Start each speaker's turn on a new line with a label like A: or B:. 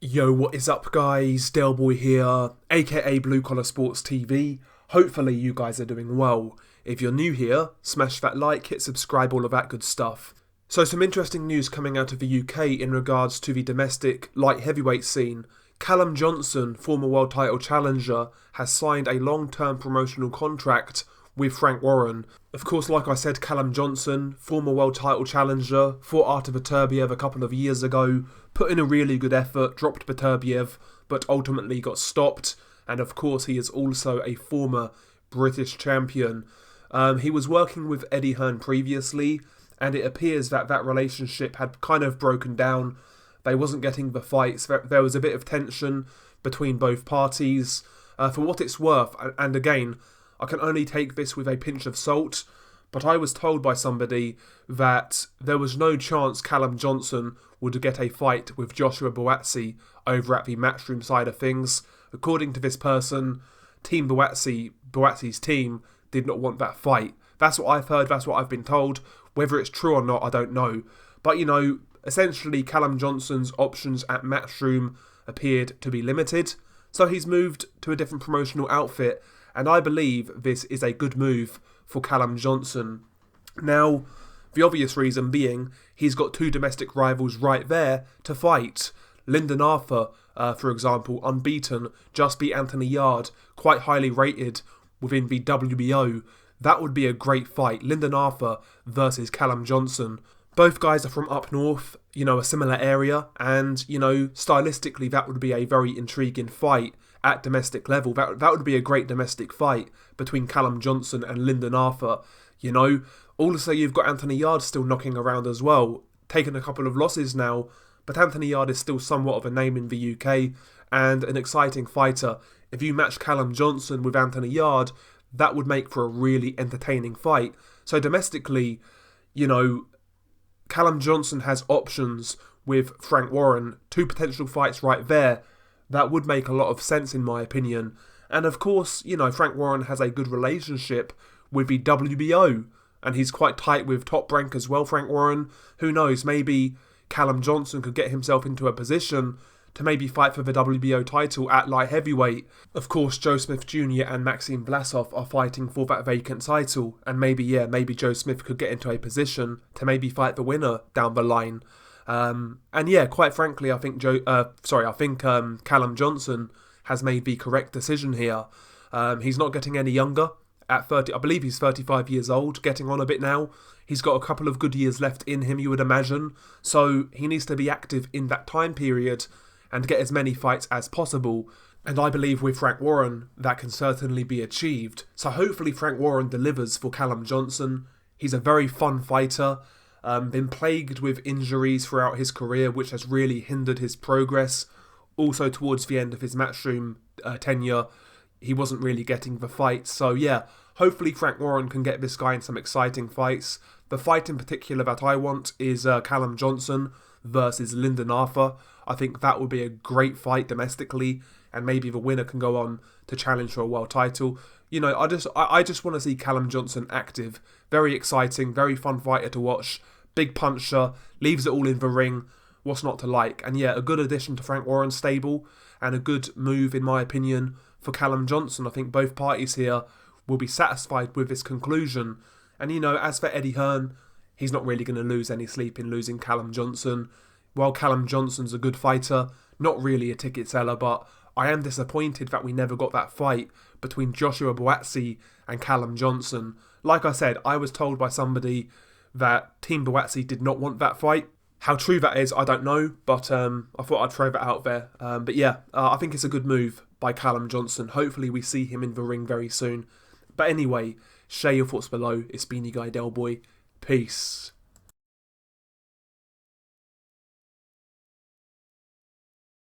A: Yo, what is up guys? Delboy here, aka Blue Collar Sports TV. Hopefully you guys are doing well. If you're new here, smash that like, hit subscribe, all of that good stuff. So some interesting news coming out of the UK in regards to the domestic light heavyweight scene. Callum Johnson, former world title challenger, has signed a long-term promotional contract with Frank Warren. Of course, like I said, Callum Johnson, former world title challenger, fought Artur Beterbiev a couple of years ago, put in a really good effort, dropped Beterbiev, but ultimately got stopped. And of course, he is also a former British champion. He was working with Eddie Hearn previously, and it appears that that relationship had kind of broken down. They wasn't getting the fights. There was a bit of tension between both parties. For what it's worth, and again, I can only take this with a pinch of salt, but I was told by somebody that there was no chance Callum Johnson would get a fight with Joshua Buatsi over at the Matchroom side of things. According to this person, Team Buatsi's team, did not want that fight. That's what I've heard, that's what I've been told. Whether it's true or not, I don't know. But, you know, essentially Callum Johnson's options at Matchroom appeared to be limited, so he's moved to a different promotional outfit, and I believe this is a good move for Callum Johnson. Now, the obvious reason being, he's got two domestic rivals right there to fight. Lyndon Arthur, for example, unbeaten, just beat Anthony Yarde, quite highly rated within the WBO. That would be a great fight, Lyndon Arthur versus Callum Johnson. Both guys are from up north, you know, a similar area, and, you know, stylistically that would be a very intriguing fight at domestic level. That would be a great domestic fight between Callum Johnson and Lyndon Arthur, you know. Also, you've got Anthony Yarde still knocking around as well, taken a couple of losses now, but Anthony Yarde is still somewhat of a name in the UK and an exciting fighter. If you match Callum Johnson with Anthony Yarde, that would make for a really entertaining fight. So domestically, you know, Callum Johnson has options with Frank Warren, two potential fights right there. That would make a lot of sense in my opinion. And of course, you know, Frank Warren has a good relationship with the WBO, and he's quite tight with Top Rank as well, Frank Warren. Who knows, maybe Callum Johnson could get himself into a position to maybe fight for the WBO title at light heavyweight. Of course, Joe Smith Jr. and Maxim Vlasov are fighting for that vacant title, and maybe Joe Smith could get into a position to maybe fight the winner down the line. And yeah, quite frankly, I think Callum Johnson has made the correct decision here. He's not getting any younger. At 30, I believe he's 35 years old, getting on a bit now. He's got a couple of good years left in him, you would imagine. So he needs to be active in that time period and get as many fights as possible. And I believe with Frank Warren, that can certainly be achieved. So hopefully Frank Warren delivers for Callum Johnson. He's a very fun fighter. Been plagued with injuries throughout his career, which has really hindered his progress. Also, towards the end of his Matchroom tenure, he wasn't really getting the fights. So yeah, hopefully Frank Warren can get this guy in some exciting fights. The fight in particular that I want is Callum Johnson versus Lyndon Arthur. I think that would be a great fight domestically, and maybe the winner can go on to challenge for a world title. You know, I just want to see Callum Johnson active. Very exciting, very fun fighter to watch. Big puncher, leaves it all in the ring. What's not to like? And yeah, a good addition to Frank Warren's stable, and a good move, in my opinion, for Callum Johnson. I think both parties here will be satisfied with this conclusion. And you know, as for Eddie Hearn, he's not really going to lose any sleep in losing Callum Johnson. While Callum Johnson's a good fighter, not really a ticket seller, but I am disappointed that we never got that fight between Joshua Buatsi and Callum Johnson. Like I said, I was told by somebody that Team Buatsi did not want that fight. How true that is, I don't know, but I thought I'd throw that out there. But yeah, I think it's a good move by Callum Johnson. Hopefully we see him in the ring very soon. But anyway, share your thoughts below. It's been your guy Delboy. Peace.